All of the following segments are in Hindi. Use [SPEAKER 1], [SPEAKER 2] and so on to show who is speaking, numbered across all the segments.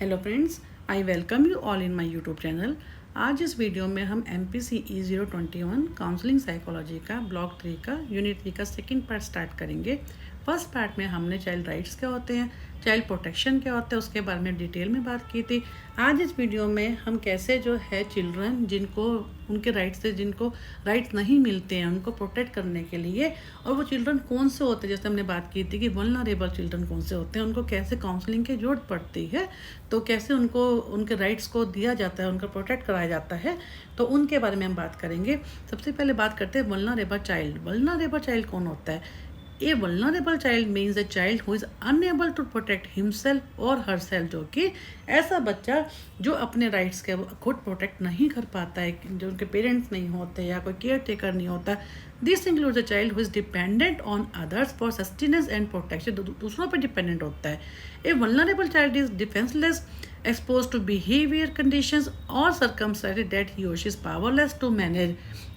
[SPEAKER 1] Hello friends, I welcome you all in my YouTube channel. आज इस वीडियो में हम MPCE 021 काउंसलिंग साइकोलॉजी का ब्लॉक 3 का यूनिट 3 का सेकंड पार्ट स्टार्ट करेंगे। फर्स्ट पार्ट में हमने चाइल्ड राइट्स क्या होते हैं, चाइल्ड प्रोटेक्शन क्या होता है, उसके बारे में डिटेल में बात की थी। आज इस वीडियो में हम कैसे जो है चिल्ड्रन जिनको उनके राइट्स से जिनको राइट्स नहीं मिलते हैं उनको प्रोटेक्ट करने के लिए, और वो चिल्ड्रन कौन से होते हैं, जैसे हमने बात की थी कि वल्नरेबल चिल्ड्रन कौन से होते हैं, उनको कैसे काउंसलिंग की जरूरत पड़ती है, तो कैसे उनको उनके राइट्स को दिया जाता है, उनका प्रोटेक्ट कराया जाता है, तो उनके बारे में हम बात करेंगे। सबसे पहले बात करते हैं वल्नरेबल चाइल्ड। वल्नरेबल चाइल्ड कौन होता है? A vulnerable child means a child who is unable to protect himself or herself, जो कि ऐसा बच्चा जो अपने राइट्स के खुद प्रोटेक्ट नहीं कर पाता है, जो उनके पेरेंट्स नहीं होते या कोई केयर टेकर नहीं होता। This includes a child who is dependent on others for sustenance and protection, दूसरों पर डिपेंडेंट होता है। A vulnerable child is defenceless, exposed to behavior conditions or circumstances that he or she is powerless to manage।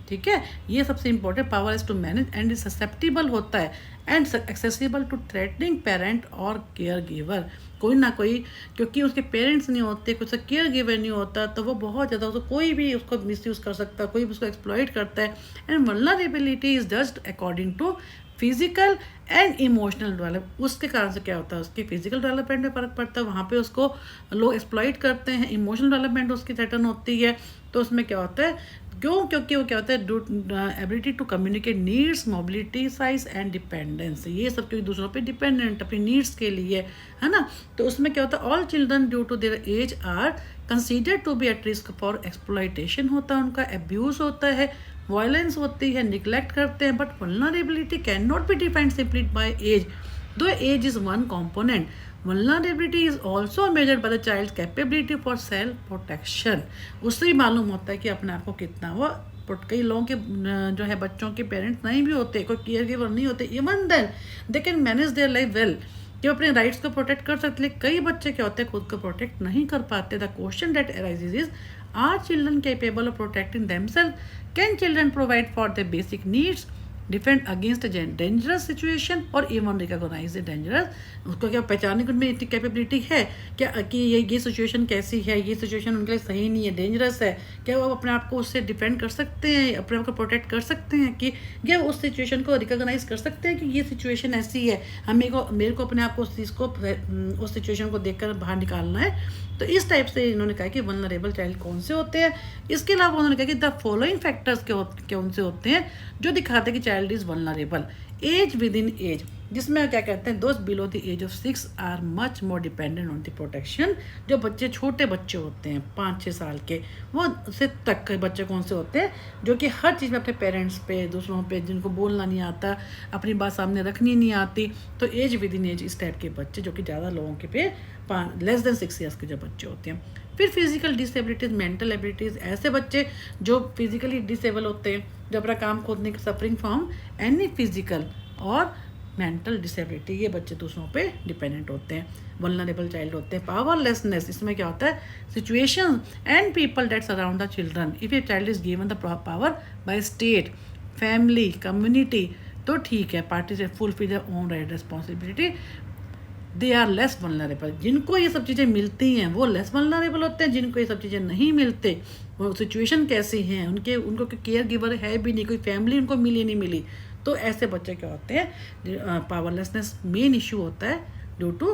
[SPEAKER 1] ठीक है, ये सबसे important, powerless to manage and susceptible होता है and accessible to threatening parent और केयर गिवर। कोई ना कोई, क्योंकि उसके पेरेंट्स नहीं होते, कुछ केयर गिवर नहीं होता, तो वो बहुत ज़्यादा उसको कोई भी उसको मिसयूज़ कर सकता है, कोई भी उसको एक्सप्लॉइट करता है। And vulnerability is just according to physical and emotional develop. उसके कारण से क्या होता है, उसकी फिजिकल डेवलपमेंट में फ़र्क पड़ता है, वहाँ पे उसको लोग एक्सप्लॉइट करते हैं। इमोशनल डेवलपमेंट उसकी थ्रेटन होती है, तो उसमें क्या होता है, क्योंकि वो क्या होता है, ability to communicate needs, mobility, size and dependence, ये सब क्योंकि दूसरों पे डिपेंडेंट अपनी नीड्स के लिए है ना। तो उसमें क्या होता है, all children due to their age are considered to be at risk for exploitation होता है, उनका एब्यूज़ होता है, वायलेंस होती है, निगलेक्ट करते हैं। But vulnerability can not be defined simply by age, though age is one component. Vulnerability is also measured by the child's capability for self protection। उससे ही मालूम होता है कि अपने आप को कितना वो, कई लोगों के जो है बच्चों के पेरेंट्स नहीं भी होते, कोई केयर गिवर नहीं होते, even then they can manage their life well, कि वो अपने राइट्स को प्रोटेक्ट कर सकते। लेकिन कई बच्चे क्या होते हैं, खुद को प्रोटेक्ट नहीं कर पाते। The question that arises is, are children capable of protecting themselves? Can children provide for their basic needs, defend against dangerous situation और इवन रिकॉग्नाइज द डेंजरस? उसको क्या पहचानने की उनमें इतनी कैपेबिलिटी है क्या कि ये सिचुएशन कैसी है, ये सिचुएशन उनके लिए सही नहीं है, डेंजरस है, क्या वो अपने आप को उससे डिफेंड कर सकते हैं, अपने आप को प्रोटेक्ट कर सकते हैं, कि क्या उस सिचुएशन को रिकॉग्नाइज कर सकते हैं कि ये सिचुएशन ऐसी है, मेरे को अपने आप को उस चीज़ को, उस सिचुएशन को देखकर बाहर निकालना है। तो इस टाइप से इन्होंने कहा कि वल्नरेबल चाइल्ड कौन से होते हैं। इसके अलावा उन्होंने कहा कि द फॉलोइंग फैक्टर्स कौन से होते हैं जो दिखाते हैं कि child is vulnerable. Age within age, जिसमें क्या कहते हैं, those below the age of 6 are much more dependent on the protection. जो बच्चे छोटे बच्चे होते हैं 5-6 साल के, वो से तक के बच्चे कौन से होते हैं जो कि हर चीज़ में अपने पेरेंट्स पे, दूसरों पे, जिनको बोलना नहीं आता, अपनी बात सामने रखनी नहीं आती, तो एज विद इन एज इस टाइप के बच्चे, जो कि ज़्यादा लोगों के पे लेस देन 6 ईयर्स के जो बच्चे होते हैं। फिर फिजिकल डिसेबिलिटीज़, मेंटल एबिलिटीज़, ऐसे बच्चे जो फिजिकली डिसेबल होते हैं, जो अपना काम खुद नहीं, सफरिंग फ्रॉम एनी फिजिकल और मेंटल डिसेबिलिटी, ये बच्चे दूसरों पे डिपेंडेंट होते हैं, वल्नरेबल चाइल्ड होते हैं। पावरलेसनेस, इसमें क्या होता है, situation and people that surround the children, if a child is given the power by state, family, community, तो ठीक है, पार्टी से fulfil their own right responsibility, they are less vulnerable. जिनको ये सब चीज़ें मिलती हैं वो लेस वल्नरेबल होते हैं, जिनको ये सब चीज़ें नहीं मिलते, वो सिचुएशन कैसी हैं, उनको केयर गिवर है भी नहीं, कोई फैमिली उनको मिली नहीं मिली, तो ऐसे बच्चे क्या होते हैं, पावरलेसनेस मेन इशू होता है ड्यू टू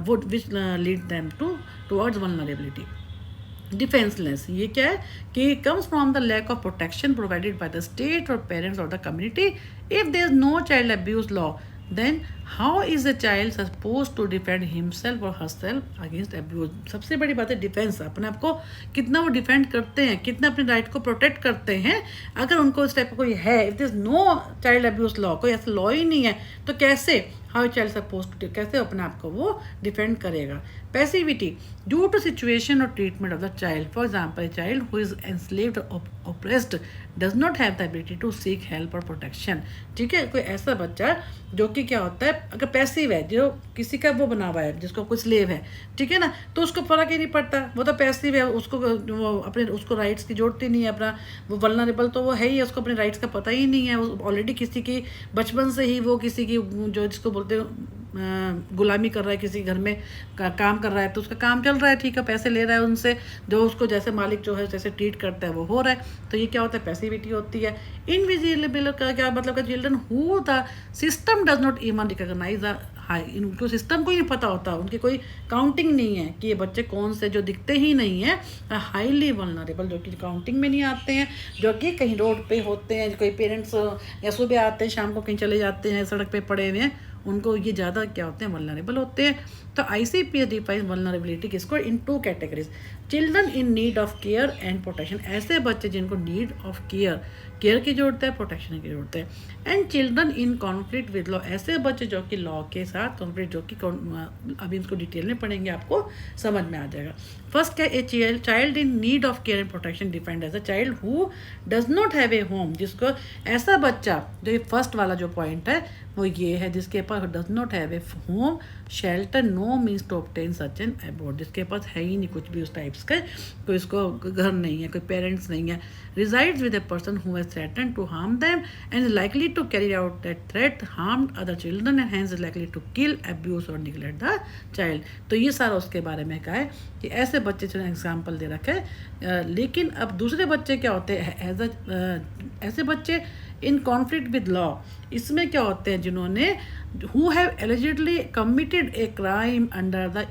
[SPEAKER 1] वो which lead them towards vulnerability. Defenceless, ये क्या है कि comes from the lack of protection provided by the state और पेरेंट्स और the community. If there is no child abuse law, then how is a child supposed to defend himself or herself against abuse? सबसे बड़ी बात है डिफेंस, अपने आप को कितना वो डिफेंड करते हैं, कितना अपने राइट को प्रोटेक्ट करते हैं। अगर उनको इस टाइप का कोई है, if this no child abuse law, कोई ऐसा लॉ ही नहीं है, तो कैसे, हाउ चाइल्ड सपोज टू, कैसे अपने आप को वो डिफेंड करेगा। पैसिविटी, ड्यू टू सिचुएशन और treatment of the child, for example child who is enslaved और oppressed does not have the ability to seek help और प्रोटेक्शन। ठीक है, कोई ऐसा बच्चा जो कि क्या होता है, अगर पैसिव है, जो किसी का वो बना हुआ है, जिसको कोई स्लेव है, ठीक है ना, तो उसको फर्क ही नहीं पड़ता, वो तो पैसिव है, उसको वो अपने उसको राइट्स की जरूरत ही नहीं है, अपना वो वल्नरेबल तो वो है ही, उसको अपने राइट्स का पता ही नहीं है, वो ऑलरेडी किसी की बचपन से ही वो किसी की जो जिसको बोलते हैं गुलामी कर रहा है, किसी घर में काम कर रहा है, तो उसका काम चल रहा है, ठीक है, पैसे ले रहा है उनसे, जो उसको जैसे मालिक जो है जैसे ट्रीट करता है वो हो रहा है, तो ये क्या होता है, पैसिविटी होती है। इनविजिबल का क्या मतलब का, children who the system does not even recognize high, इनको सिस्टम को ही नहीं पता होता, उनकी कोई काउंटिंग नहीं है कि ये बच्चे कौन से, जो दिखते ही नहीं है, हाईली वल्नरेबल, जो कि काउंटिंग में नहीं आते हैं, जो कि कहीं रोड पे होते हैं, कोई पेरेंट्स या सुबह आते हैं शाम को कहीं चले जाते हैं, सड़क पे पड़े हुए हैं, उनको ये ज़्यादा क्या होते हैं, वल्नरेबल होते हैं। तो ICPS डिफाइन वल्नरेबिलिटी किसको, इन 2 categories, children in need of care and protection, ऐसे बच्चे जिनको नीड ऑफ केयर की जरूरत है, प्रोटेक्शन की जरूरत है, and children in conflict with law, ऐसे बच्चे जो कि लॉ के साथ कॉन्फ्लिक्ट, जो कि अभी इसको डिटेल में पढ़ेंगे, आपको समझ में आ जाएगा। फर्स्ट क्या, a child in need of care and protection defined as a child who does not have a home, जिसको ऐसा बच्चा, जो ये फर्स्ट वाला जो पॉइंट है वो ये है, जिसके पास does not have a home shelter no means to obtain such an abode, जिसके पास है ही नहीं कुछ भी उस टाइप्स का, कोई इसको घर नहीं है, कोई पेरेंट्स नहीं है, resides with a person who has threatened to harm them and is likely to carry out that threat, harm other children and hence is likely to kill, abuse or neglect the child। तो ये सारा उसके बारे में कहा है कि ऐसे बच्चे जो एग्जाम्पल दे रखे है। लेकिन अब दूसरे बच्चे क्या होते हैं, ऐसे बच्चे इन कॉन्फ्लिक्ट विद लॉ, इसमें क्या होते हैं, जिन्होंने who have allegedly committed a crime under the,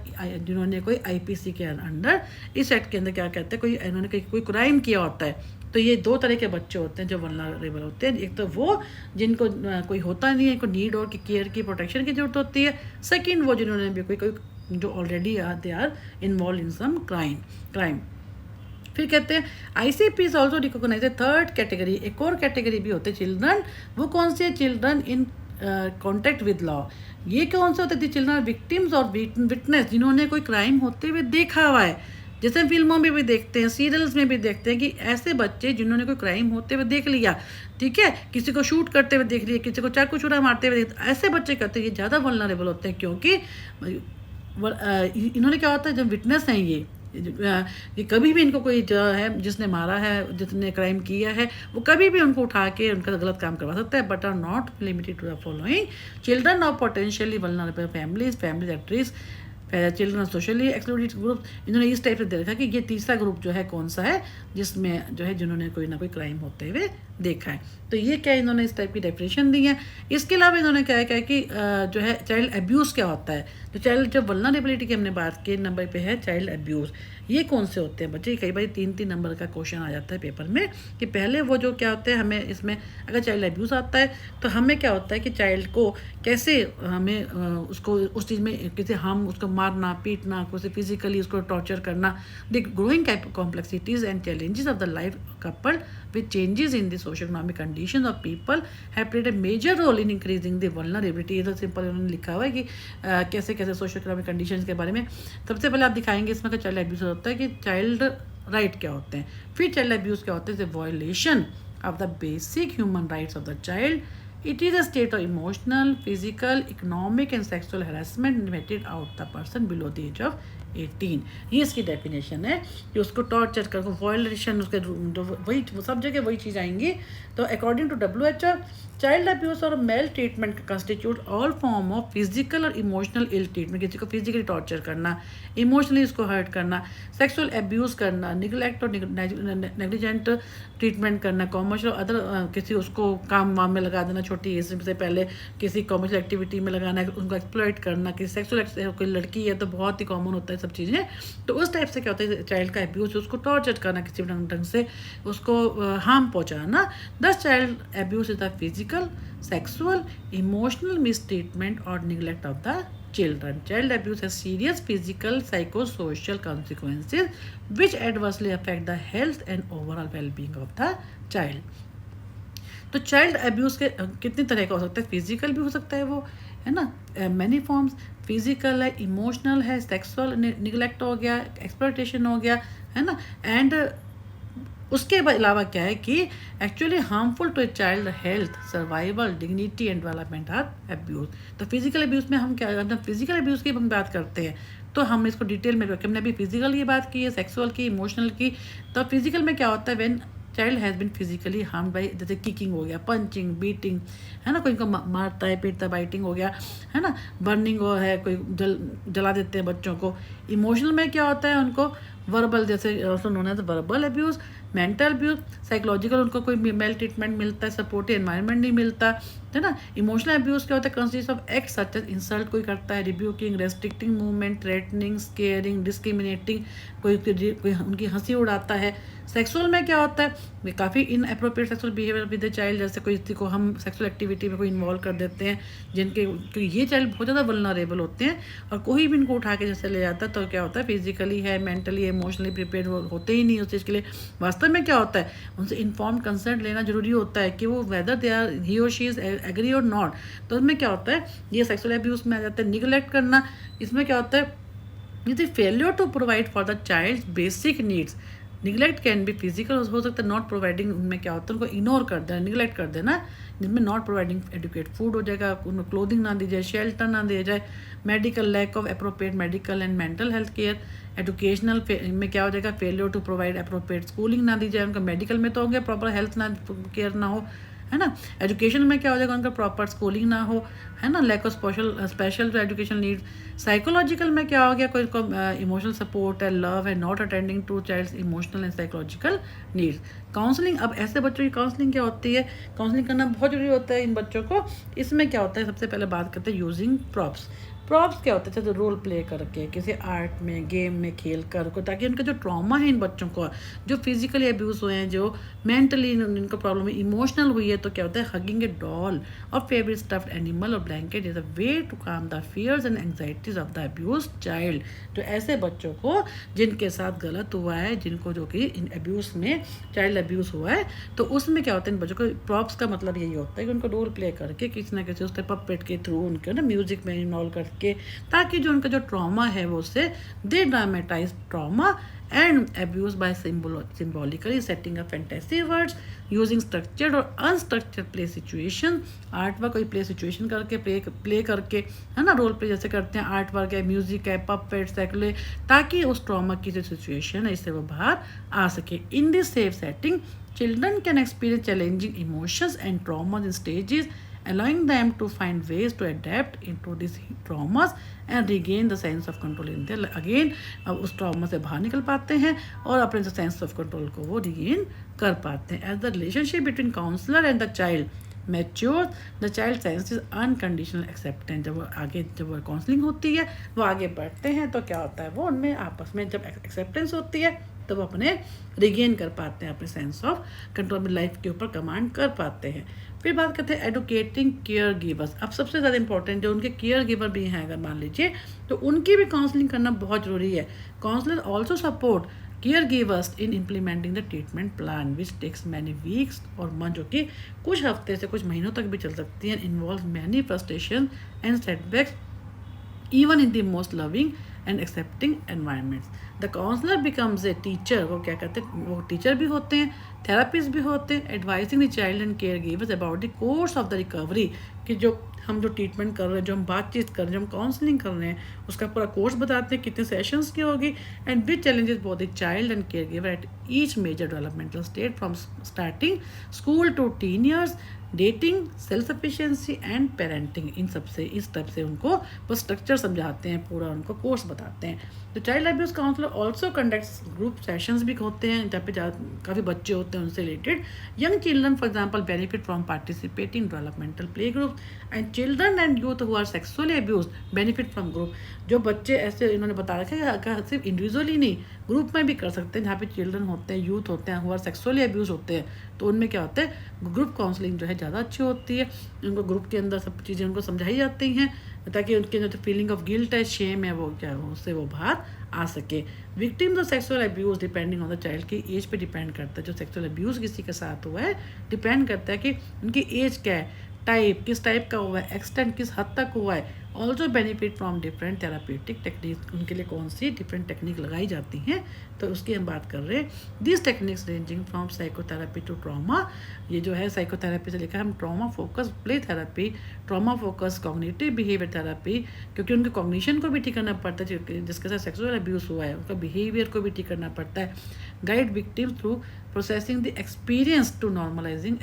[SPEAKER 1] जिन्होंने कोई IPC के अंडर, इस एक्ट के अंदर क्या कहते हैं, कोई इन्होंने कोई क्राइम किया होता है। तो ये 2 तरह के बच्चे होते हैं जो वल्नरेबल होते हैं, एक तो वो जिनको कोई होता नहीं है, कोई नीड और केयर की, प्रोटेक्शन की जरूरत होती है, सेकंड वो जिन्होंने भी कोई जो already they are involved in some crime. फिर कहते हैं ICPS also recognize a third category, एक और कैटेगरी भी होते हैं चिल्ड्रन, वो कौन से, children in contact with law, ये कौन से होते थे, चिल्ड्रन विक्टिम्स और विटनेस, जिन्होंने कोई क्राइम होते हुए देखा हुआ है, जैसे फिल्मों में भी देखते हैं, सीरियल्स में भी देखते हैं कि ऐसे बच्चे जिन्होंने कोई क्राइम होते हुए देख लिया, ठीक है, किसी को शूट करते हुए देख लिया, किसी को चाकू छुरा मारते हुए ऐसे बच्चे कहते हैं ये ज़्यादा वल्नरेबल होते हैं, क्योंकि इन्होंने क्या होता है, जब विटनेस हैं ये कभी भी इनको कोई जो है जिसने मारा है, जिसने क्राइम किया है, वो कभी भी उनको उठा के उनका गलत काम करवा सकता है, but are not limited to the following, children of potentially vulnerable families at risk, children socially excluded group, इन्होंने इस टाइप से दे रखा कि ये तीसरा ग्रुप जो है कौन सा है, जिसमें जो है जिन्होंने कोई ना कोई क्राइम होते हुए देखा है। तो ये क्या इन्होंने इस टाइप की डेफिनेशन दी है। इसके अलावा इन्होंने क्या है कि जो है चाइल्ड अब्यूज़ क्या होता है, तो चाइल्ड जब वल्नरेबिलिटी की हमने बात की, नंबर पे है चाइल्ड अब्यूज़, ये कौन से होते हैं बच्चे, कई बार 3-3 नंबर का क्वेश्चन आ जाता है पेपर में कि पहले वो जो क्या होते हैं, हमें इसमें अगर चाइल्ड अब्यूज़ आता है तो हमें क्या होता है कि चाइल्ड को कैसे हमें उसको उस चीज़ में किसी हम उसको मारना पीटना, उसे फिजिकली उसको टॉर्चर करना, the growing complexities and challenges of the life coupled with changes in the socio-economic conditions of people have played a major role in increasing the vulnerability। ये तो सिंपल उन्होंने लिखा हुआ है कि कैसे कैसे सोशो-इकोनॉमिक कंडीशंस के बारे में। सबसे पहले आप दिखाएंगे इसमें कि चाइल्ड अब्यूज़ होता है कि चाइल्ड राइट क्या होते हैं, फिर चाइल्ड अब्यूज़ क्या होते हैं, violation of the basic human rights of the child, it is a state of emotional physical economic and sexual harassment meted out the person below the age of 18। ये इसकी डेफिनेशन है कि उसको टॉर्चर कर, वायलेशन, उसके वही वो सब जगह वही चीज़ आएंगी। तो according to WHO, child abuse और maltreatment constitute all form of physical और इमोशनल इल ट्रीटमेंट, किसी को फिजिकली टॉर्चर करना, इमोशनली उसको हर्ट करना, सेक्सुअल अब्यूज़ करना, निगलेक्ट और नेग्लिजेंट ट्रीटमेंट करना, कॉमर्शियल अदर किसी उसको काम वाम में लगा देना, छोटी एज से पहले किसी कॉमर्शियल एक्टिविटी में लगाना, उनको एक्सप्लॉइट करना, किसी सेक्सुअल कोई लड़की है तो बहुत ही कॉमन होता है सब चीज़ें। तो उस टाइप से क्या होता है, चाइल्ड का अब्यूज़, उसको टॉर्चर करना, किसी ढंग से उसको हार्म पहुँचाना। Thus child abuse is the physical, sexual, emotional mistreatment और neglect of the children. Child abuse has serious physical, psychosocial consequences which adversely affect the health and overall well-being of the child. तो चाइल्ड अब्यूज़ के कितनी तरह का हो सकता है, फिजिकल भी हो सकता है वो, है ना, मैनी फॉर्म्स, फिजिकल है, इमोशनल है, सेक्सुअल निगलेक्ट हो गया, एक्सप्लॉयटेशन हो गया, है ना, एंड उसके अलावा क्या है कि actually harmful to a child health, survival, dignity and development are abuse. तो फिजिकल अब्यूज़ में हम क्या करते हैं, फिजिकल अब्यूज़ की हम बात करते हैं तो हम इसको डिटेल में, हमने अभी फिजिकल की बात की है, सेक्सुअल की, इमोशनल की। तो फिजिकल में क्या होता है, when child has been physically harm by, जैसे किकिंग हो गया, पंचिंग, बीटिंग, है ना, कोई इनको मारता है, पीटता है, बाइटिंग हो गया, है ना, बर्निंग हो है, कोई जला देते हैं बच्चों को। इमोशनल में क्या होता है उनको वर्बल, जैसे also known as verbal abuse, mental abuse, psychological उनको कोई मेल ट्रीटमेंट मिलता है, सपोर्टिव एनवायरनमेंट नहीं मिलता, है ना। इमोशनल अब्यूज़ क्या होता है, consist of act such as insult, कोई करता है, rebuking, restricting movement, threatening, scaring, discriminating, कोई उनकी हंसी उड़ाता है। सेक्सुअल में क्या होता है, काफ़ी inappropriate sexual behaviour with the child, जैसे कोई किसी को हम सेक्सुअल एक्टिविटी में कोई इन्वॉल्व कर देते हैं, जिनके क्योंकि ये चाइल्ड बहुत ज़्यादा वल्नरेबल होते हैं, और कोई भी इनको उठा के जैसे ले जाता है तो क्या होता है, फिजिकली है, मेंटली, इमोशनली प्रिपेयर होते ही नहीं उस चीज़ के लिए। वास्तव में क्या होता है, उनसे इन्फॉर्म्ड कंसेंट लेना जरूरी होता है कि वो वेदर दे आर ही और शी इज़ एग्री और नॉट। तो उसमें क्या होता है, ये सेक्सुअल अब्यूज़ में आ जाता है। निगलेक्ट करना, इसमें क्या होता है, यदि failure to provide for the child basic needs. Neglect can be physical हो सकता है, नॉट प्रोवाइडिंग, उनमें क्या होता है, उनको इग्नोर कर देना, निगलेक्ट कर देना, जिसमें नॉट प्रोवाइडिंग एडुकेट फूड हो जाएगा, उनको क्लोथिंग ना दी जाए, शेल्टर ना दिया जाए, medical lack of appropriate medical and mental health care. Educational में क्या हो जाएगा, failure to provide appropriate schooling ना दी जाए, उनका मेडिकल में तो हो गया, प्रॉपर हेल्थ ना केयर ना हो, है ना। एजुकेशन में क्या हो जाएगा, उनका प्रॉपर स्कूलिंग ना हो, है ना, lack of special education need. Psychological में क्या हो गया, कोई को इमोशनल सपोर्ट है, लव है, not attending to child's emotional and psychological needs. Counselling, अब ऐसे बच्चों की काउंसलिंग क्या होती है, काउंसलिंग करना बहुत जरूरी होता है इन बच्चों को। इसमें क्या होता है, सबसे पहले बात करते हैं यूजिंग प्रॉप्स। प्रॉप्स क्या होता है, जैसे रोल प्ले करके, किसी आर्ट में, गेम में खेल कर को, ताकि उनका जो ट्रॉमा है इन बच्चों को, जो फिजिकली अब्यूज़ हुए हैं, जो मेंटली इनको प्रॉब्लम है, इमोशनल हुई है, तो क्या होता है, हगिंग ए डॉल और फेवरेट स्टफ्ड एनिमल और blanket is a way to calm the fears and anxieties of the abuse child. तो ऐसे बच्चों को जिनके साथ गलत हुआ है, जिनको जो कि इन अब्यूज़ में चाइल्ड अब्यूज़ हुआ है, तो उसमें क्या होता है, इन बच्चों को प्रॉप्स का मतलब यही होता है कि उनको रोल प्ले करके किसी ना किसी उसके पपेट के थ्रू, उनके ना म्यूजिक में इन्वॉल्व करके, ताकि जो उनका जो ट्रॉमा है वो उससे they dramatise trauma and abuse by symbolically setting a fantasy words using structured और unstructured play situation. Art work कोई प्ले सिचुएशन करके प्ले करके, है ना, रोल प्ले जैसे करते हैं, आर्ट वर्क है, म्यूजिक है, पपेट सेकुले, ताकि उस ट्रॉमा की जो सिचुएशन है इससे वो बाहर आ सके। In this safe setting children can experience challenging emotions and traumas in stages, allowing them to find ways to adapt into these traumas and regain the sense of control in their again अब उस ट्रॉमा से बाहर निकल पाते हैं और अपने सेंस ऑफ कंट्रोल को वो रिगेन कर पाते हैं। As the relationship between counsellor and the child mature, the child senses unconditional acceptance. जब वो काउंसलिंग होती है, वो आगे बढ़ते हैं, तो क्या होता है, वो उनमें आपस में जब एक्सेप्टेंस होती है तो वो अपने रिगेन कर पाते हैं, अपने सेंस ऑफ कंट्रोल में लाइफ के ऊपर कमांड कर पाते हैं। फिर बात करते हैं एडुकेटिंग केयर गिवर्स। अब सबसे ज़्यादा इंपॉर्टेंट जो उनके केयर गिवर भी हैं, अगर मान लीजिए, तो उनकी भी काउंसलिंग करना बहुत ज़रूरी है। Counsellor also support care givers in implementing the treatment plan which takes many weeks और मंथ, जो कि कुछ हफ्ते से कुछ महीनों तक भी चल सकती है। Involve many frustration and setbacks even in the most loving and accepting environments. The counselor becomes a teacher, वो क्या कहते हैं, वो टीचर भी होते हैं, थेरापिस्ट भी होते हैं, advising the child and care givers about the course of the recovery, कि जो हम जो ट्रीटमेंट कर रहे हैं, जो हम बातचीत कर रहे हैं, जो हम काउंसलिंग कर रहे हैं, उसका पूरा कोर्स बताते हैं, कितने सेशंस की होगी, and which challenges both the child and caregiver at each major developmental state from starting school to teen years, dating, self sufficiency and parenting. इन सब से इस टाइप से उनको वो स्ट्रक्चर समझाते हैं, पूरा उनको कोर्स बताते हैं। तो child abuse counsellor also conducts group sessions भी होते हैं, जहाँ पे काफ़ी बच्चे होते हैं उनसे related. Young children for example benefit from participating developmental play group and children and youth who are sexually abused benefit from group. जो बच्चे ऐसे इन्होंने बता रखा है कि सिर्फ इंडिविजुअली नहीं, ग्रुप में भी कर सकते हैं, जहाँ पे चिल्ड्रन होते हैं, यूथ होते हैं, हु आर सेक्सुअली अब्यूज होते हैं, तो उनमें क्या होता है, ग्रुप काउंसलिंग जो है ज़्यादा अच्छी होती है। उनको ग्रुप के अंदर सब चीज़ें उनको समझाई जाती हैं, ताकि उनके जो फीलिंग ऑफ गिल्ट है, शेम है, वो क्या हो, उससे वो बाहर आ सके। Victims of sexual abuse depending on the child की एज पे डिपेंड करता है। जो सेक्सुअल अब्यूज़ किसी के साथ हुआ है डिपेंड करता है कि उनकी एज क्या है, टाइप किस टाइप का हुआ है, एक्सटेंट किस हद तक हुआ है। Also benefit from different therapeutic technique, उनके लिए कौन सी डिफरेंट टेक्निक लगाई जाती हैं, तो उसकी हम बात कर रहे हैं। This techniques ranging from psychotherapy to trauma, ये जो है साइकोथेरेपी से लेकर हम trauma focus play therapy, trauma focus cognitive behaviour therapy, क्योंकि उनके कॉग्निशन को भी ठीक करना पड़ता है, जिसके साथ सेक्सुअल अब्यूज़ हुआ है उनका बिहेवियर को भी ठीक करना पड़ता है। Guide victim through processing the experience to normalizing,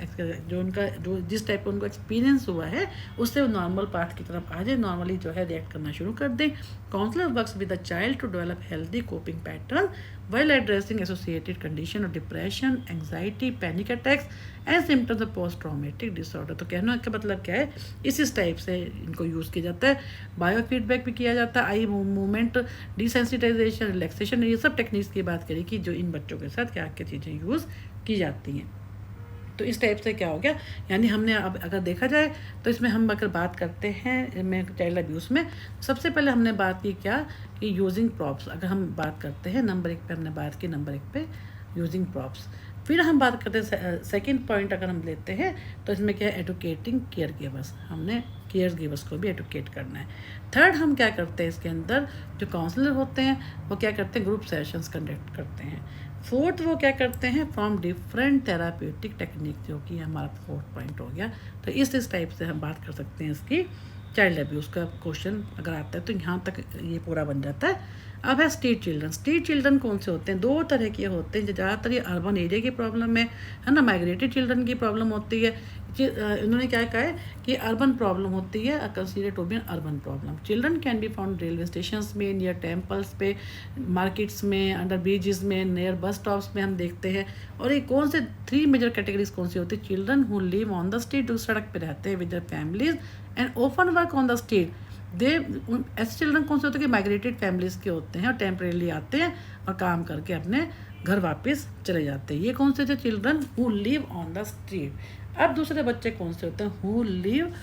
[SPEAKER 1] जो जिस टाइप का उनको एक्सपीरियंस हुआ है उससे वो नॉर्मल पाथ की तरफ आ जाए, नॉर्मली जो है रिएक्ट करना शुरू कर दें। Counsellor works with the child to develop healthy coping pattern while addressing associated condition of depression, anxiety, panic attacks and symptoms of post traumatic disorder। तो कहने का मतलब क्या है, इस टाइप से इनको यूज़ किया जाता है। बायो फीडबैक भी किया जाता है, आई मूवमेंट, डिसेंसिटाइजेशन, रिलैक्सेशन, ये सब टेक्निक्स की बात करें कि जो इन बच्चों के साथ क्या क्या चीज़ें यूज़ की जाती हैं। तो इस टाइप से क्या हो गया, यानी हमने अब अगर देखा जाए तो इसमें हम अगर बात करते हैं मैं चाइल्ड अब्यूज़ में, सबसे पहले हमने बात की क्या कि यूजिंग प्रॉप्स। अगर हम बात करते हैं नंबर 1 पे हमने बात की, नंबर 1 पे यूजिंग प्रॉप्स। फिर हम बात करते हैं सेकंड पॉइंट अगर हम लेते हैं तो इसमें क्या है, एडुकेटिंग केयर गिवर्स, हमने केयर गिवर्स को भी एडुकेट करना है। थर्ड हम क्या करते हैं, इसके अंदर जो काउंसलर होते हैं वो क्या करते हैं, ग्रुप सेशंस कंडक्ट करते हैं। फोर्थ वो क्या करते हैं, फ्रॉम डिफरेंट थेराप्यूटिक टेक्निक, जो कि हमारा फोर्थ पॉइंट हो गया। तो इस टाइप से हम बात कर सकते हैं इसकी। चाइल्ड अब्यूज़ का क्वेश्चन अगर आता है तो यहाँ तक ये पूरा बन जाता है। अब है स्ट्रीट चिल्ड्रन। स्ट्रीट चिल्ड्रन कौन से होते हैं, 2 तरह के होते हैं। ज़्यादातर ये अर्बन एरिया की प्रॉब्लम है ना, माइग्रेटेड चिल्ड्रन की प्रॉब्लम होती है। इन्होंने क्या कहा है कि अर्बन प्रॉब्लम होती है, consider to be urban problem. Children can be found railway station में, नियर टेम्पल्स पे, मार्केट्स में, अंडर ब्रिजेस में, नियर बस स्टॉप्स में हम देखते हैं। और ये कौन से 3 मेजर कैटेगरीज कौन सी होती है, children who live on the street, जो सड़क पे रहते हैं with their families and often work on the street. ऐसे चिल्ड्रन कौन से होते हैं कि माइग्रेटेड फैमिलीज़ के होते हैं और टेम्परेली आते हैं और काम करके अपने घर वापस चले जाते हैं। ये कौन से थे, children who live on the street. अब दूसरे बच्चे कौन से होते हैं, who live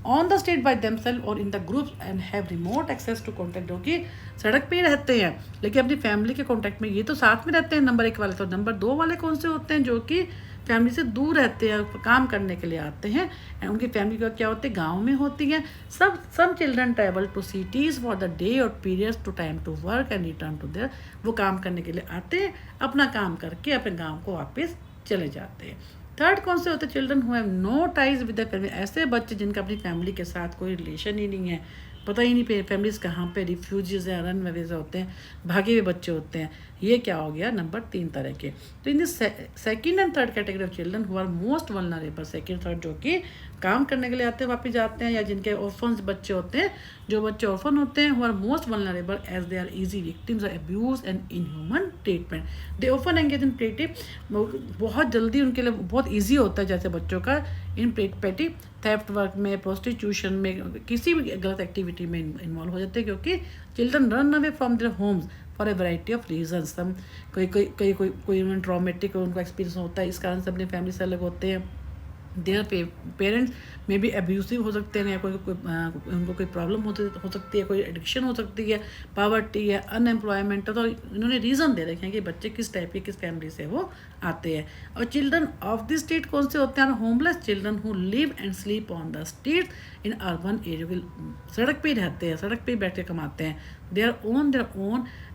[SPEAKER 1] on the street by themselves और in the groups and have remote access to contact, जो कि सड़क पे ही रहते हैं लेकिन अपनी फैमिली के कॉन्टैक्ट में, ये तो साथ में रहते हैं नंबर 1 वाले। तो नंबर 2 वाले कौन से होते हैं, जो कि फैमिली से दूर रहते हैं, काम करने के लिए आते हैं। एंड उनकी फैमिली का क्या होते हैं, गाँव में होती हैं। Some children travel to cities for the day और periods to time to work and return to there, वो काम करने के लिए आते हैं, अपना काम करके अपने गाँव को वापस चले जाते हैं। थर्ड कौन से होते हैं, children who have no ties with the family, ऐसे बच्चे जिनका अपनी फैमिली के साथ कोई रिलेशन ही नहीं है, पता ही नहीं फैमिलीज कहाँ पे, रिफ्यूजीज हैं, रन वगैरह होते हैं, भागे हुए बच्चे होते हैं। ये क्या हो गया, नंबर 3 तरह के। तो इन second and third category of children who are most vulnerable, second third जो कि काम करने के लिए आते हैं वापस जाते हैं, या जिनके ऑर्फन्स बच्चे होते हैं, जो बच्चे ऑर्फन होते हैं, who are most vulnerable as they are easy victims of abuse and inhuman treatment. They often engage in petty, बहुत जल्दी उनके लिए बहुत ईजी होता है जैसे बच्चों का इन पेटी थेफ्ट वर्क में, प्रोस्टिट्यूशन में, किसी भी गलत एक्टिविटी में इन्वॉल्व हो जाते हैं, क्योंकि children run away from their homes for a variety of reasons. हम कोई उन्हें ट्रॉमेटिक उनका एक्सपीरियंस होता है, इस कारण से अपनी फैमिली से अलग होते हैं। देयर पेरेंट्स में भी एब्यूसिव हो सकते हैं, या उनको कोई प्रॉब्लम हो सकती है, कोई एडिक्शन हो सकती है, पावर्टी है, अनएम्प्लॉयमेंट है। तो इन्होंने रीज़न दे रखे हैं कि बच्चे किस टाइप के, किस फैमिली से वो आते हैं। और चिल्ड्रन ऑफ द स्ट्रीट कौन से होते हैं, homeless children who live and sleep on the street in urban area, सड़क पे ही रहते हैं, सड़क पे ही बैठ के कमाते हैं। Their own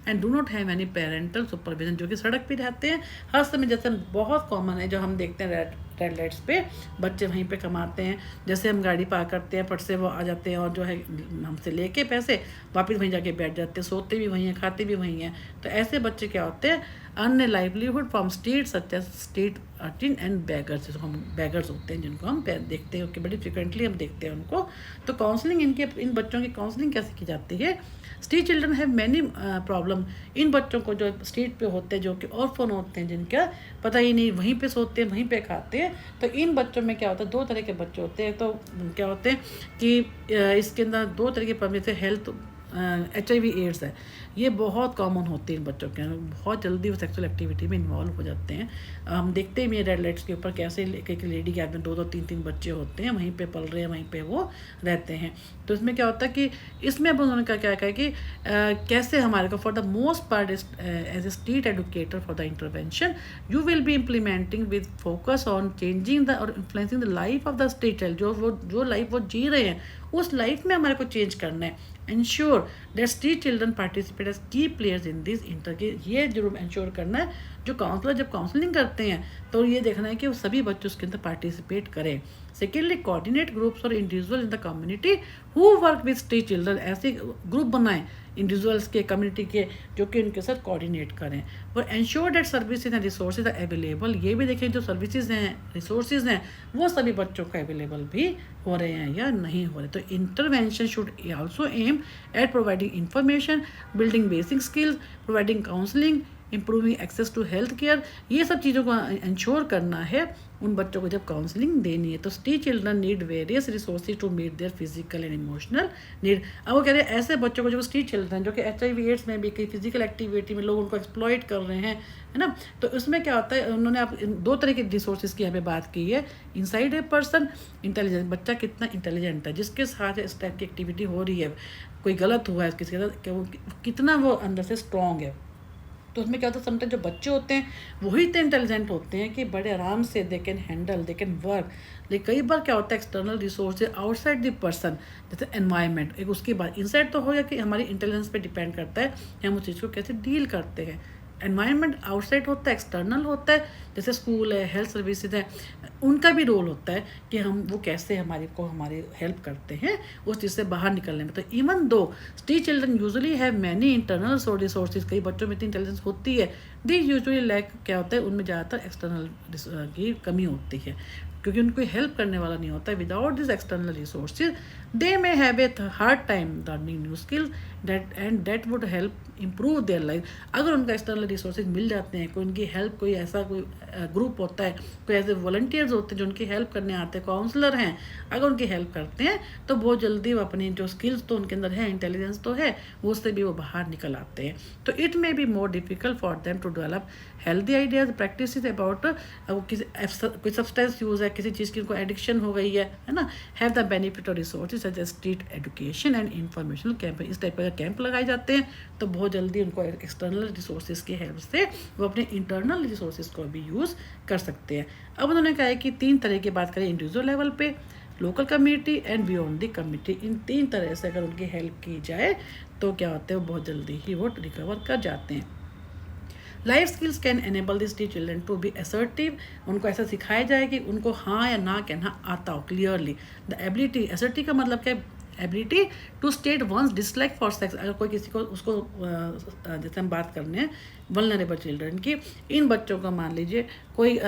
[SPEAKER 1] and do not have any parental supervision, जो कि सड़क पे रहते हैं हर समय। जैसे बहुत कॉमन है जो हम देखते हैं रेड लाइट्स पे बच्चे वहीं पे कमाते हैं, जैसे हम गाड़ी पार करते हैं फट से वो आ जाते हैं और जो है हमसे लेके पैसे वापस वहीं जाके बैठ जाते हैं, सोते भी वहीं हैं, खाते भी वहीं हैं। तो ऐसे बच्चे क्या होते हैं, earn livelihood from street such as street urchin and beggars, जिसको हम बैगर्स होते हैं, जिनको हम देखते हैं कि बड़ी फ्रिक्वेंटली हम देखते हैं उनको। तो काउंसलिंग इन बच्चों की काउंसलिंग कैसे की जाती है, street children have many problem, इन बच्चों को जो स्ट्रीट पे होते हैं, जो कि ऑर्फन होते हैं, जिनका पता ही नहीं, वहीं पे सोते हैं, वहीं पे खाते हैं। तो इन बच्चों में क्या होता है, 2 तरह के बच्चे होते हैं। तो क्या होते हैं कि इसके अंदर 2 तरह के प्रॉब्लम, जैसे हेल्थ HIV एड्स है, ये बहुत कॉमन होती है इन बच्चों के अंदर, बहुत जल्दी वो सेक्सुअल एक्टिविटी में इन्वॉल्व हो जाते हैं। हम देखते हैं रेड लाइट्स के ऊपर कैसे एक लेडी के हाथ में 2-2, 3-3 बच्चे होते हैं, वहीं पे पल रहे हैं, वहीं पे वो रहते हैं। तो इसमें क्या होता है कि इसमें अब उन्होंने क्या कहा कि कैसे हमारे को for the most part as a street educator for the intervention you will be implementing with focus on changing the और influencing the life of the street child, जो लाइफ वो जी रहे हैं उस लाइफ में हमारे को चेंज करना है। Ensure that street children participate as key players in this inter, के ये जरूर इंश्योर करना है जो काउंसलर जब काउंसलिंग करते हैं तो ये देखना है कि वो सभी बच्चे उसके अंदर पार्टिसिपेट करें। सेकेंडली कोऑर्डिनेट ग्रुप्स और individual in the community who work with street children, ऐसे ग्रुप बनाएं इंडिविजुअल्स के, कम्युनिटी के, जो कि उनके साथ कोऑर्डिनेट करें। और ensure that services and resources are available, ये भी देखें जो सर्विसेज हैं, रिसोर्सेज हैं, वो सभी बच्चों को अवेलेबल भी हो रहे हैं या नहीं हो रहे। तो intervention should also aim at providing information, building basic skills, providing counselling, improving access to health care, ये सब चीज़ों को इंश्योर करना है उन बच्चों को जब काउंसलिंग देनी है। तो street children need various resources to meet their physical and emotional need. अब वो कह रहे हैं ऐसे बच्चों को जो स्ट्रीट चिल्ड्रन जो कि HIV एड्स में भी कई फिजिकल एक्टिविटी में लोग उनको एक्सप्लॉइट कर रहे हैं, है ना। तो उसमें क्या होता है, उन्होंने आप 2 तरह के रिसोर्सेज की यहाँ पे बात की है। इनसाइड ए पर्सन, इंटेलिजेंट, बच्चा कितना इंटेलिजेंट है, जिसके साथ इस टाइप की एक्टिविटी हो रही है, कोई गलत हुआ है किसी के साथ, वो कितना वो अंदर से स्ट्रॉन्ग है। तो उसमें क्या होता है, समटाइम जो बच्चे होते हैं वही इतने इंटेलिजेंट होते हैं कि बड़े आराम से they can handle, they can work. लेकिन कई बार क्या होता है, external resources outside the person, जैसे एनवायरनमेंट, एक उसकी बात इनसाइड तो हो गया कि हमारी इंटेलिजेंस पे डिपेंड करता है कि हम उस चीज़ को कैसे डील करते हैं। एनवायरनमेंट आउटसाइड होता है, एक्सटर्नल होता है, जैसे स्कूल है, हेल्थ सर्विसेज है, उनका भी रोल होता है कि हम वो कैसे हमारी हेल्प करते हैं उस चीज़ से बाहर निकलने में। तो even though street children usually have many internal resources, कई बच्चों में इतनी इंटेलिजेंस होती है, दी यूजुअली लैक, क्या होता है उनमें ज़्यादातर एक्सटर्नल की कमी होती है, क्योंकि उनको हेल्प करने वाला नहीं होता है। Without this external resources they may have a hard time learning new skills that would help improve their life. अगर उनका एक्सटर्नल रिसोर्सेज मिल जाते हैं, कोई उनकी हेल्प, कोई ऐसा कोई ग्रुप होता है, कोई ऐसे वॉलंटियर्स होते हैं जो उनकी हेल्प करने आते हैं, काउंसलर हैं, अगर उनकी हेल्प करते हैं तो बहुत जल्दी वो अपनी जो स्किल्स तो उनके अंदर है, इंटेलिजेंस तो है, वो उससे भी वो बाहर निकल आते हैं। तो it may be more difficult for them to develop healthy ideas practice about कोई सब्सटेंस यूज़ है, किसी चीज़ की उनको एडिक्शन हो गई है ना, हैव द बेनिफिट और resources such as street education and informational camp. इस टाइप का कैंप लगाए जाते हैं तो बहुत जल्दी उनको एक्सटर्नल रिसोर्सेज की हेल्प से वो अपने इंटरनल रिसोर्सेज को भी यूज़ कर सकते हैं। अब उन्होंने कहा है कि 3 तरह की बात करें, इंडिविजुअल लेवल पे, local community and beyond the community. इन 3 तरह से अगर उनकी हेल्प की जाए तो क्या होता है, वो बहुत जल्दी ही वो रिकवर कर जाते हैं। Life skills can enable destitute children to be assertive, उनको ऐसा सिखाया जाए कि उनको हाँ या ना कहना आता हो क्लियरली। द एबिलिटी, असर्टिव का मतलब क्या है, ability to state one's dislike for sex. अगर कोई किसी को उसको जैसे हम बात करने हैं वल्नरेबल चिल्ड्रन की, इन बच्चों को मान लीजिए कोई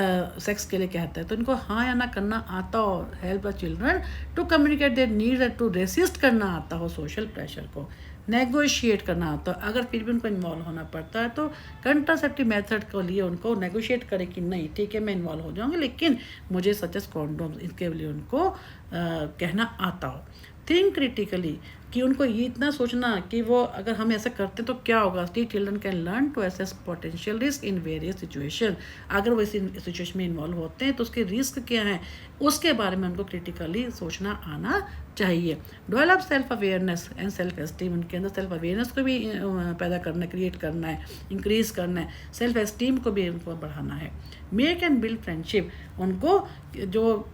[SPEAKER 1] सेक्स के लिए कहता है तो इनको हाँ या ना करना आता हो। Help the children to communicate their needs, to resist करना आता हो सोशल प्रेशर को, नेगोशिएट करना आता है। अगर फिर भी उनको इन्वॉल्व होना पड़ता है तो कंट्रासेप्टिव मेथड के लिए उनको नेगोशिएट करें कि नहीं ठीक है मैं इन्वॉल्व हो जाऊँगी, लेकिन मुझे सच एस कॉन्डोम, इसके लिए उनको कहना आता हो। थिंक क्रिटिकली, कि उनको ये इतना सोचना कि वो अगर हम ऐसा करते तो क्या होगा। Street children can learn to assess potential risk in various situation. अगर वो इस सिचुएशन में इन्वॉल्व होते हैं तो उसके रिस्क क्या हैं, उसके बारे में उनको क्रिटिकली सोचना आना चाहिए। Develop self awareness and self esteem, उनके अंदर सेल्फ अवेयरनेस को भी पैदा करना, क्रिएट करना है, इंक्रीज करना है, सेल्फ एस्टीम को भी उनको बढ़ाना है। मेक एंड बिल्ड फ्रेंडशिप, उनको जो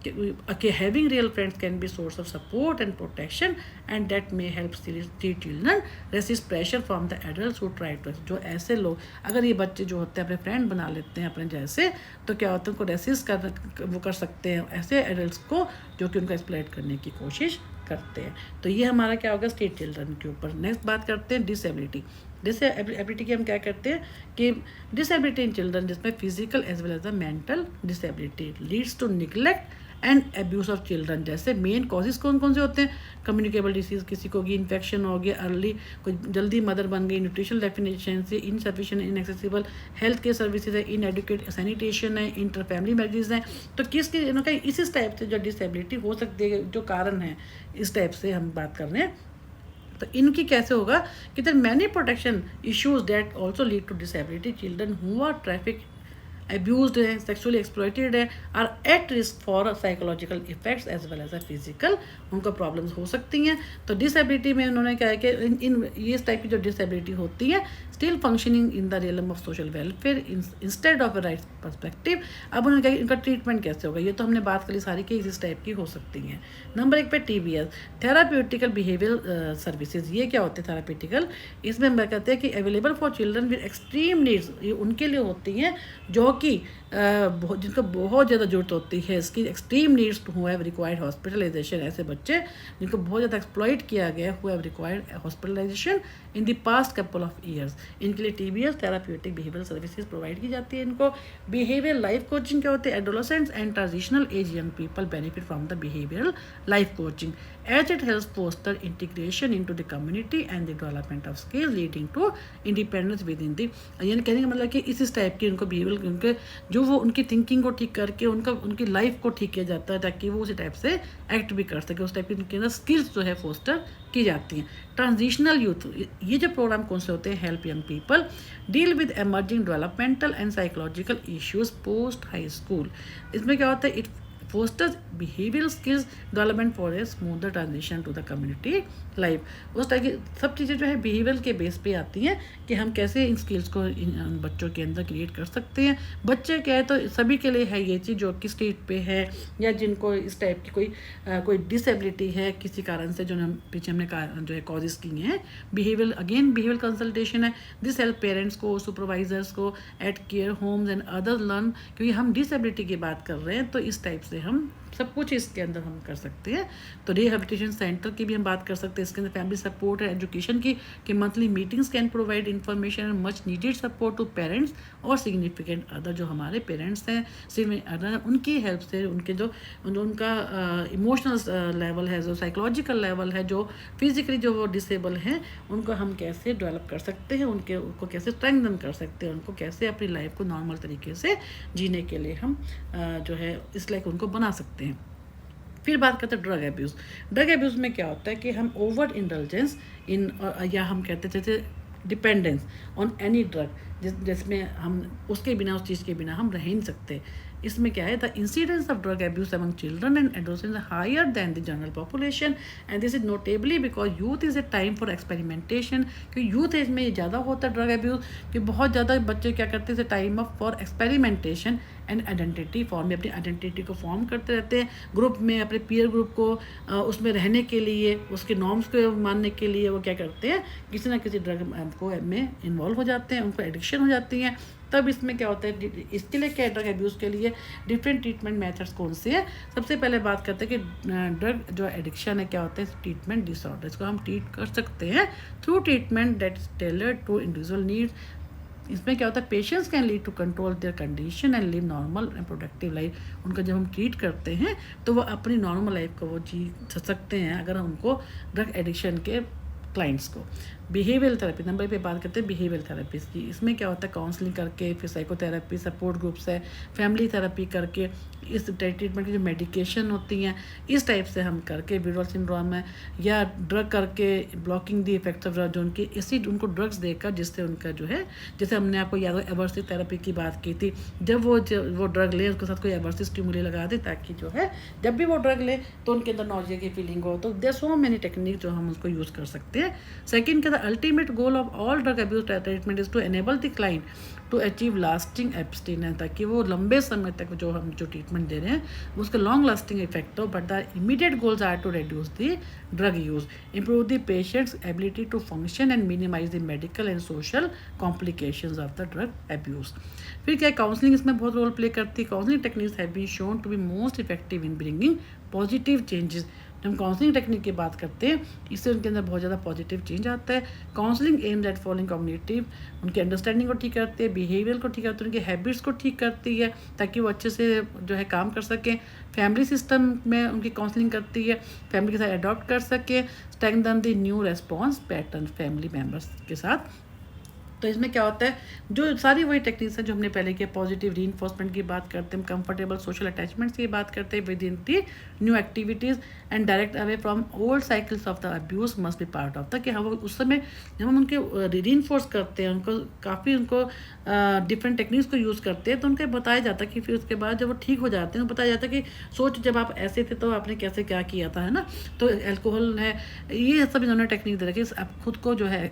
[SPEAKER 1] having real friends can be source of support and protection and that may help street children resist pressure from the adults who try to. जो ऐसे लोग, अगर ये बच्चे जो होते हैं अपने फ्रेंड बना लेते हैं अपने जैसे, तो क्या होता है उनको रेसिस्ट कर सकते हैं ऐसे एडल्ट्स को जो कि उनको एक्सप्लॉइट करने की कोशिश करते हैं। तो ये हमारा क्या होगा स्ट्रीट चिल्ड्रन के ऊपर। नेक्स्ट बात करते हैं डिसेबिलिटी। डिसेबिलिटी की हम क्या करते हैं कि डिसेबिलिटी इन चिल्ड्रन, जिसमें physical as well as the mental disability leads to neglect and abuse of children. जैसे मेन कॉजेज कौन कौन से होते हैं, कम्युनिकेबल डिसीज, किसी को भी इन्फेक्शन हो गया अर्ली, कोई जल्दी मदर बन गई, nutritional deficiency, insufficient inaccessible health care services है, इनएडुकेट सैनिटेशन है, इंटर फैमिली मैरिजेज हैं। तो किसकी इनका इसी टाइप से जो डिसेबिलिटी हो सकती है, जो कारण है इस टाइप से हम बात कर रहे हैं। तो इनकी कैसे होगा कि there many protection issues that also lead to disability. Children who are traffic abused है, सेक्सुअली एक्सप्लॉइटेड है, are at risk for psychological effects as well as a physical, उनको प्रॉब्लम्स हो सकती हैं। तो डिसेबिलिटी में उन्होंने क्या है कि इन इस टाइप की जो डिसेबिलिटी होती है still functioning in the realm of social welfare instead of A right perspective. अब उन्होंने कहा इनका ट्रीटमेंट कैसे होगा, ये तो हमने बात करी सारी कि इस टाइप की हो सकती हैं। नंबर 1 पे TBS, थेराप्यूटिकल बिहेवियर सर्विसेज। ये क्या होते हैं थेराप्यूटिकल, इसमें हम कहते हैं कि available for children with extreme needs, ये उनके लिए होती हैं जो कि जिनको बहुत ज़्यादा ज़रूरत होती है इसकी, extreme needs who have required hospitalization, ऐसे बच्चे जिनको बहुत ज़्यादा एक्सप्लॉइट किया गया, who have required hospitalization in the past couple of years, इनके लिए TBS therapeutic behavioural services provide की जाती है। इनको बिहेवियर लाइफ कोचिंग क्या होती है, adolescents and transitional age young people benefit from the behavioural life coaching as it helps foster integration into the community and the development of skill leading to independence within the, यानी कहने का मतलब कि इस टाइप की उनको बिहेवियर, उनके जो वो उनकी थिंकिंग को ठीक करके उनकी लाइफ को ठीक किया जाता है ताकि वो उसी टाइप से एक्ट भी कर सके, उस टाइप की उनके अंदर स्किल्स जो है फोस्टर की जाती हैं। ट्रांजिशनल यूथ, ये जो प्रोग्राम कौन से होते हैं, help young people deal with emerging developmental and psychological issues post high school. इसमें क्या होता है, it fosters behavioral skills development for a smoother transition to the community life। उस तरह की सब चीज़ें जो है बिहेवियर के बेस पे आती हैं कि हम कैसे इन स्किल्स को इन बच्चों के अंदर क्रिएट कर सकते हैं। बच्चे क्या है तो सभी के लिए है ये चीज़, जो कि स्टेट पे है या जिनको इस टाइप की कोई डिसेबिलिटी है किसी कारण से, जो पीछे हमने जो है कॉजेज़ की हैं। बिहेवियर कंसल्टेशन है, दिस हेल्प पेरेंट्स को, सुपरवाइजर्स को at care homes and other learn, क्योंकि हम डिसेबिलिटी की बात कर रहे हैं तो इस टाइप से हम सब कुछ इसके अंदर हम कर सकते हैं। तो रिहेबिलिटेशन सेंटर की भी हम बात कर सकते हैं, इसके अंदर फैमिली सपोर्ट है, एजुकेशन की कि monthly meetings can provide information and much needed support to parents और सिग्निफिकेंट अदर, जो हमारे पेरेंट्स हैं अदर, उनकी हेल्प से उनके जो उनका इमोशनल लेवल है, जो साइकोलॉजिकल लेवल है, जो फिजिकली जो वो डिसेबल हैं, उनको हम कैसे डेवलप कर सकते हैं, उनको कैसे स्ट्रेंथन कर सकते हैं, उनको कैसे अपनी लाइफ को नॉर्मल तरीके से जीने के लिए हम जो है इस लाइक उनको बना सकते हैं। फिर बात करते हैं ड्रग एब्यूज़। ड्रग एब्यूज़ में क्या होता है कि हम ओवर इंडल्जेंस इन, या हम कहते हैं जैसे डिपेंडेंस ऑन एनी ड्रग, जिसमें हम उसके बिना, उस चीज़ के बिना हम रह ही नहीं सकते। इसमें क्या है, the incidence of drug abuse among children and adolescents higher than the general population and this is notably because youth is a time for experimentation. क्योंकि यूथ एज में ये ज़्यादा होता है ड्रग एब्यूज़, कि बहुत ज़्यादा बच्चे क्या करते हैं, time of for experimentation and identity form में अपनी आइडेंटिटी को फॉर्म करते रहते हैं, ग्रुप में अपने पीयर ग्रुप को उसमें रहने के लिए, उसके नॉर्म्स को मानने के लिए वो क्या करते हैं, किसी ना किसी ड्रग को में इन्वॉल्व हो जाते हैं, उनको एडिक्शन हो जाती हैं। तब इसमें क्या होता है, इसके लिए क्या, ड्रग एब्यूज़ के लिए डिफरेंट ट्रीटमेंट मेथड्स कौन से हैं। सबसे पहले बात करते हैं कि ड्रग जो एडिक्शन है क्या होता है, ट्रीटमेंट डिसऑर्डर, इसको हम ट्रीट कर सकते हैं through treatment that is tailored to individual needs. इसमें क्या होता है, patients can lead to control their condition and live normal and productive life. उनका जब हम ट्रीट करते हैं तो वो अपनी नॉर्मल लाइफ को वो जी सकते हैं अगर हम उनको ड्रग एडिक्शन के क्लाइंट्स को। बिहेवियल थेरेपी नंबर पे बात करते हैं बिहेवियल थेरेपीज की। इसमें क्या होता है, काउंसलिंग करके, फिर साइकोथेरेपी, सपोर्ट ग्रुप्स है, फैमिली थेरेपी करके, इस ट्रीटमेंट की जो मेडिकेशन होती हैं इस टाइप से हम करके, विड्रॉल सिंड्रोम है या ड्रग करके, blocking the effects of drug, जो उनकी एसिड उनको ड्रग्स देकर जिससे उनका जो है, जैसे हमने आपको याद हो एवर्सिव थेरेपी की बात की थी, जब वो ड्रग ले उसके साथ कोई एवर्सिव स्टिमुली लगा दे ताकि जो है जब भी वो ड्रग ले तो उनके अंदर नॉजिया की फीलिंग हो। तो देयर सो मेनी टेक्निक जो हम उसको यूज़ कर सकते हैं। सेकेंड क्या, the ultimate goal of all drug abuse treatment is to enable the client to achieve lasting abstinence, ताकि वो लंबे समय तक जो हम जो ट्रीटमेंट दे रहे हैं उसके लॉन्ग लास्टिंग इफेक्ट हो। But the immediate goals are to reduce the drug use, improve the patient's ability to function and minimise the medical and social complications of the drug abuse. फिर क्या, काउंसलिंग इसमें बहुत रोल प्ले करती है। Counselling techniques have been shown to be most effective in bringing positive changes. जब हम काउंसलिंग टेक्निक की बात करते हैं इससे उनके अंदर बहुत ज़्यादा पॉजिटिव चेंज आता है। Counselling aims at following cognitive, उनकी अंडरस्टैंडिंग को ठीक करती है, बिहेवियर को ठीक करती है, उनकी हैबिट्स को ठीक करती है ताकि वो अच्छे से जो है काम कर सकें। फैमिली सिस्टम में उनकी काउंसलिंग करती है, फैमिली के साथ अडॉप्ट कर सके, strengthen the new response pattern family members के साथ। तो इसमें क्या होता है, जो सारी वही टेक्निक्स हैं जो हमने पहले किया, पॉजिटिव रीइंफोर्समेंट की बात करते हैं, कंफर्टेबल सोशल अटैचमेंट्स की बात करते हैं, with in the new activities and direct away from old cycles of the abuse must be part of the, कि हम उस समय जब हम उनके रीइंफोर्स करते हैं, उनको काफ़ी उनको डिफरेंट टेक्निक्स को यूज़ करते हैं तो उनको बताया जाता है कि फिर उसके बाद जब वो ठीक हो जाते हैं तो बताया जाता है कि सोच जब आप ऐसे थे तो आपने कैसे क्या किया था, है ना। तो अल्कोहल है, ये सब इन्होंने टेक्निक दे रखी है। आप खुद को जो है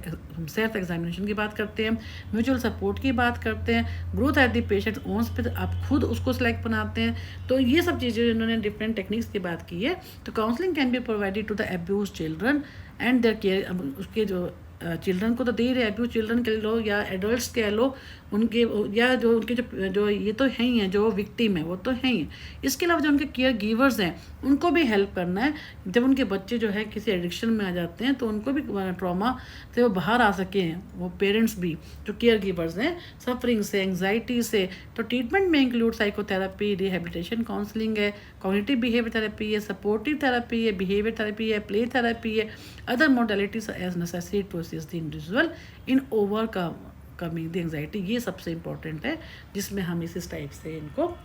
[SPEAKER 1] सेल्फ एग्जामिनेशन की बात करते हैं, म्यूचुअल सपोर्ट की बात करते हैं, growth at the patient owns पे आप खुद उसको सिलेक्ट बनाते हैं। तो ये सब चीज़ें इन्होंने डिफरेंट टेक्निक्स की बात की है। तो counselling can be provided to the abuse children and their care, उसके जो चिल्ड्रन को तो दे रहे हैं, अभी चिल्ड्रन कह लो या एडल्ट्स कह लो, उनके या जो उनके जो ये तो है ही हैं, जो विक्टिम है वो तो है ही। इसके अलावा जो उनके केयर गिवर्स हैं उनको भी हेल्प करना है। जब उनके बच्चे जो है किसी एडिक्शन में आ जाते हैं तो उनको भी ट्रॉमा से वो बाहर आ सके हैं, वो पेरेंट्स भी जो केयर गिवर्स हैं, सफरिंग से, एंग्जाइटी से। तो ट्रीटमेंट में इंक्लूड साइकोथेरेपी, रिहेबिलिटेशन काउंसलिंग है, कॉग्निटिव बिहेवियर थेरेपी है, सपोर्टिव थेरेपी है, बिहेवियर थेरेपी है, प्ले थेरेपी है, other modalities as necessary to assist the individual in overcoming the anxiety. ये सबसे इंपॉर्टेंट है जिसमें हम इस टाइप से इनको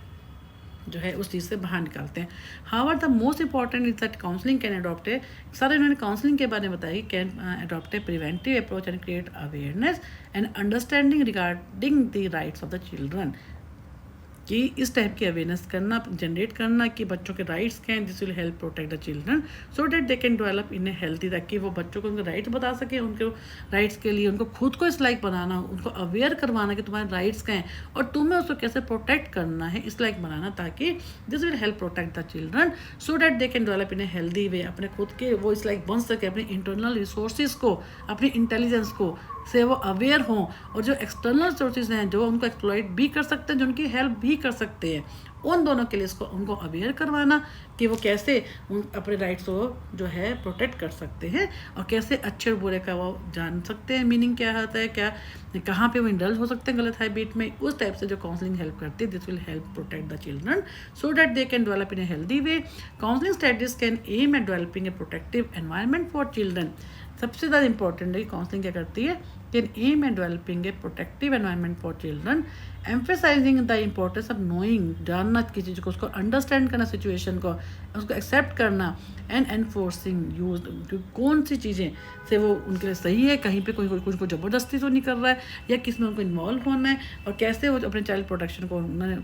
[SPEAKER 1] जो है उस चीज़ से बाहर निकालते हैं। However the most important is that counselling can adopt है, सारे इन्होंने काउंसलिंग के बारे में बताया, can adopt a preventive approach and create awareness and understanding regarding the rights of the children. कि इस टाइप की अवेयरनेस करना, जनरेट करना कि बच्चों के राइट्स क्या हैं, this will help protect the children so that they can develop in A healthy, ताकि वो बच्चों को उनके राइट्स बता सके। उनके राइट्स के लिए उनको खुद को इस लाइक बनाना, उनको अवेयर करवाना कि तुम्हारे राइट्स क्या हैं और तुम्हें उसको कैसे प्रोटेक्ट करना है, इस लाइक बनाना, ताकि this will help protect the children so that they can develop in a healthy वे। अपने खुद के वो इस लाइक बन सके, अपने इंटरनल रिसोर्सेज को, अपनी इंटेलिजेंस को से वो अवेयर हों, और जो एक्सटर्नल सोर्सेज हैं जो उनको एक्सप्लॉइट भी कर सकते हैं, जो उनकी हेल्प भी कर सकते हैं, उन दोनों के लिए इसको उनको अवेयर करवाना कि वो कैसे अपने राइट्स को जो है प्रोटेक्ट कर सकते हैं और कैसे अच्छे और बुरे का वो जान सकते हैं, मीनिंग क्या होता है, क्या कहाँ पे वो इंडल्ज हो सकते हैं गलत हैबिट में। उस टाइप से जो काउंसलिंग हेल्प करती है, this will help protect the children so that they can develop in a healthy way. Counselling strategies can aim at developing a protective environment for children. सबसे ज़्यादा इंपॉर्टेंट है काउंसलिंग क्या करती है, can aim at developing a protective environment for children, emphasising the importance of knowing, जानना किसी चीज़ को, उसको अंडरस्टैंड करना, सिचुएशन को, उसको एक्सेप्ट करना, एंड एनफोर्सिंग यूज, कौन सी चीज़ें से वो उनके लिए सही है, कहीं पे कोई कुछ को ज़बरदस्ती तो नहीं कर रहा है या किस में उनको इन्वॉल्व होना है, और कैसे वो अपने चाइल्ड प्रोटेक्शन को उन्होंने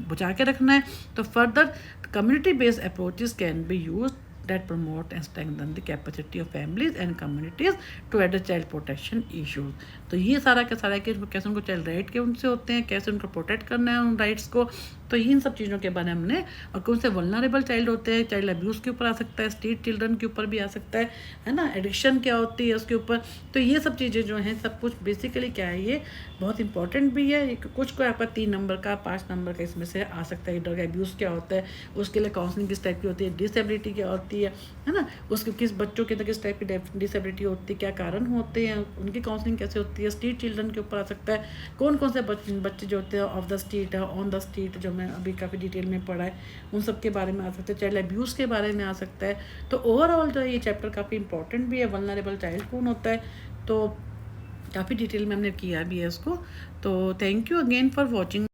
[SPEAKER 1] बचा के रखना है। तो further community based approaches can be use that promote and strengthen the capacity of families and communities to address child protection issues। तो ये सारा का सारा कि कैसे उनको चाइल्ड राइट के उनसे होते हैं, कैसे उनको प्रोटेक्ट करना है उन राइट्स को, तो इन सब चीज़ों के बारे में हमने, और कौन से वल्नरेबल चाइल्ड होते हैं, चाइल्ड अब्यूज़ के ऊपर आ सकता है, स्ट्रीट चिल्ड्रन के ऊपर भी आ सकता है ना, एडिक्शन क्या होती है उसके ऊपर। तो ये सब चीज़ें जो हैं सब कुछ बेसिकली क्या है, ये बहुत इंपॉर्टेंट भी है। कुछ को आपका 3 नंबर का, 5 नंबर का इसमें से आ सकता है। ड्रग अब्यूज़ क्या होता है, उसके लिए काउंसलिंग किस टाइप की होती है, डिसेबिलिटी क्या होती है ना, उसके किस बच्चों के अंदर किस टाइप की डिसेबिलिटी होती है, क्या कारण होते हैं, उनकी काउंसलिंग कैसे होती है। स्ट्रीट चिल्ड्रन के ऊपर आ सकता है, कौन कौन से बच्चे जो होते हैं ऑफ द स्ट्रीट है, ऑन द स्ट्रीट, जो मैं अभी काफ़ी डिटेल में पढ़ा है, उन सब के बारे में आ सकता है। चाइल्ड अब्यूज़ के बारे में आ सकता है। तो ओवरऑल जो है ये चैप्टर काफ़ी इंपॉर्टेंट भी है। वल्नरेबल चाइल्ड कौन होता है, तो काफ़ी डिटेल में हमने किया भी है इसको। तो thank you again for watching.